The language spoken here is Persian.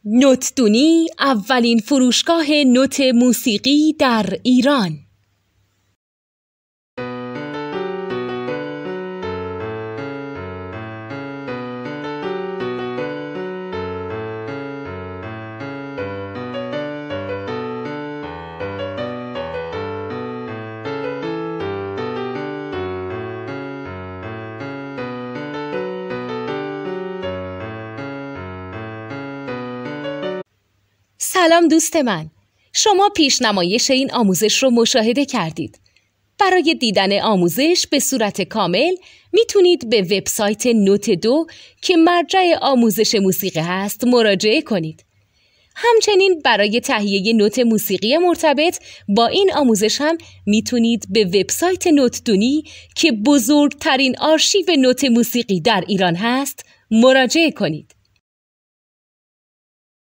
نوتدونی اولین فروشگاه نوت موسیقی در ایران. سلام دوست من، شما پیشنمایش این آموزش رو مشاهده کردید. برای دیدن آموزش به صورت کامل میتونید به وبسایت نوت 2 که مرجع آموزش موسیقی هست مراجعه کنید. همچنین برای تهیه نوت موسیقی مرتبط با این آموزش هم میتونید به وبسایت نوتدونی که بزرگترین آرشیو نوت موسیقی در ایران هست مراجعه کنید.